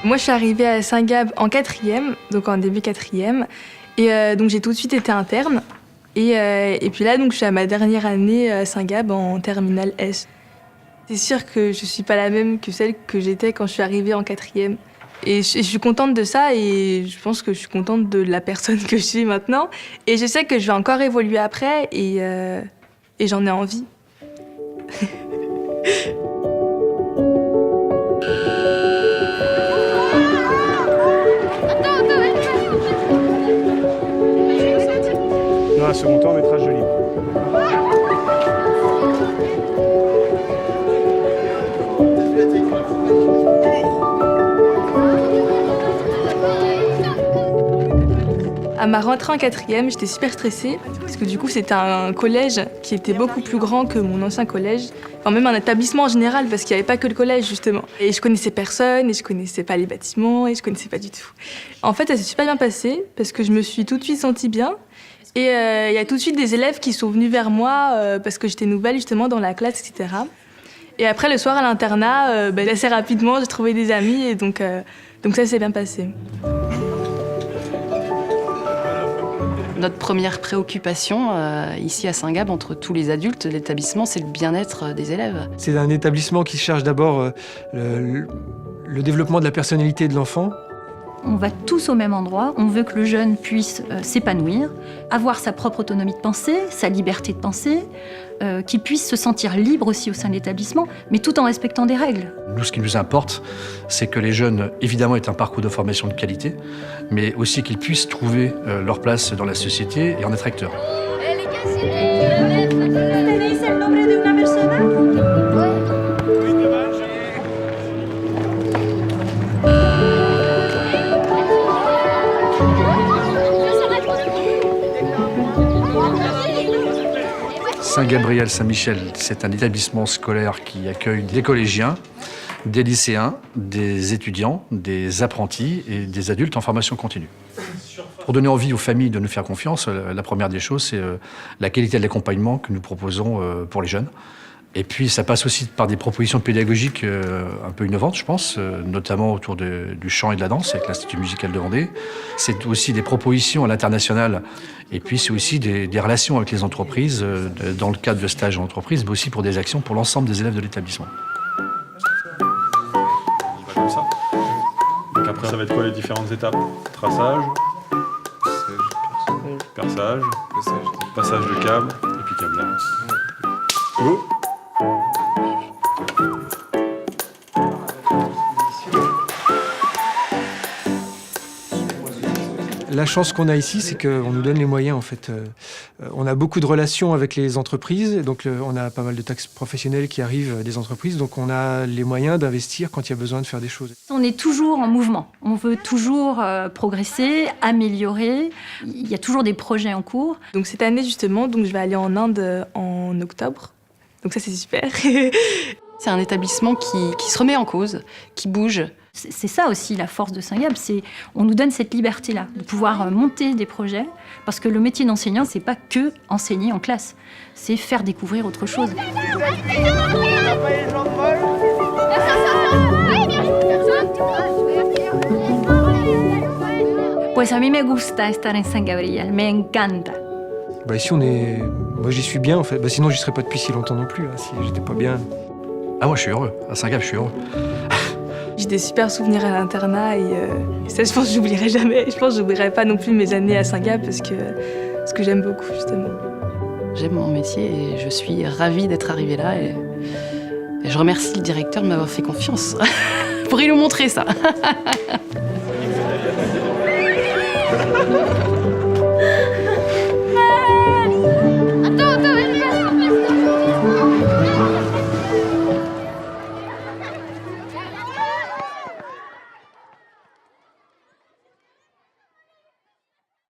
Moi, je suis arrivée à Saint-Gab en 4e, donc en début 4e. Et donc, j'ai tout de suite été interne. Et puis là, donc, je suis à ma dernière année à Saint-Gab en terminale S. C'est sûr que je ne suis pas la même que celle que j'étais quand je suis arrivée en 4e. Et je suis contente de ça et je pense que je suis contente de la personne que je suis maintenant. Et je sais que je vais encore évoluer après et j'en ai envie. Dans un second temps, métrage de libre. À ma rentrée en 4e, j'étais super stressée parce que du coup c'était un collège qui était beaucoup plus grand que mon ancien collège, enfin même un établissement en général parce qu'il n'y avait pas que le collège justement. Et je connaissais personne et je connaissais pas les bâtiments et je connaissais pas du tout. En fait, ça s'est super bien passé parce que je me suis tout de suite sentie bien et il y a tout de suite des élèves qui sont venus vers moi parce que j'étais nouvelle justement dans la classe, etc. Et après le soir à l'internat, assez rapidement j'ai trouvé des amis et donc ça s'est bien passé. Notre première préoccupation ici à Saint-Gab, entre tous les adultes de l'établissement, c'est le bien-être des élèves. C'est un établissement qui cherche d'abord le développement de la personnalité de l'enfant. On va tous au même endroit, on veut que le jeune puisse s'épanouir, avoir sa propre autonomie de pensée, sa liberté de penser, qu'il puisse se sentir libre aussi au sein de l'établissement, mais tout en respectant des règles. Nous, ce qui nous importe, c'est que les jeunes, évidemment, aient un parcours de formation de qualité, mais aussi qu'ils puissent trouver leur place dans la société et en être acteurs. Saint-Gabriel-Saint-Michel, c'est un établissement scolaire qui accueille des collégiens, des lycéens, des étudiants, des apprentis et des adultes en formation continue. Pour donner envie aux familles de nous faire confiance, la première des choses, c'est la qualité de l'accompagnement que nous proposons pour les jeunes. Et puis ça passe aussi par des propositions pédagogiques un peu innovantes, je pense, notamment autour du chant et de la danse avec l'Institut musical de Vendée. C'est aussi des propositions à l'international et puis c'est aussi des relations avec les entreprises dans le cadre de stages en entreprise, mais aussi pour des actions pour l'ensemble des élèves de l'établissement. Comme ça. Donc après, ça va être quoi les différentes étapes? Traçage, perçage, passage de câble et puis câblage. Go. La chance qu'on a ici, c'est qu'on nous donne les moyens en fait. On a beaucoup de relations avec les entreprises, donc on a pas mal de taxes professionnelles qui arrivent des entreprises, donc on a les moyens d'investir quand il y a besoin de faire des choses. On est toujours en mouvement, on veut toujours progresser, améliorer, il y a toujours des projets en cours. Donc cette année justement, donc je vais aller en Inde en octobre, donc ça c'est super. C'est un établissement qui se remet en cause, qui bouge. C'est ça aussi la force de Saint-Gab, c'est on nous donne cette liberté-là, de pouvoir monter des projets, parce que le métier d'enseignant, c'est pas que enseigner en classe, c'est faire découvrir autre chose. Pues a mí me gusta estar en San Gabriel, me encanta. Ici moi j'y suis bien en fait, sinon j'y serais pas depuis si longtemps non plus, si j'étais pas bien. Ah moi je suis heureux, à Saint-Gab je suis heureux. J'ai des super souvenirs à l'internat et ça, je pense que j'oublierai jamais. Je pense que j'oublierai pas non plus mes années à Saint-Gab parce que j'aime beaucoup, justement. J'aime mon métier et je suis ravie d'être arrivée là. Et je remercie le directeur de m'avoir fait confiance. Pour lui montrer ça.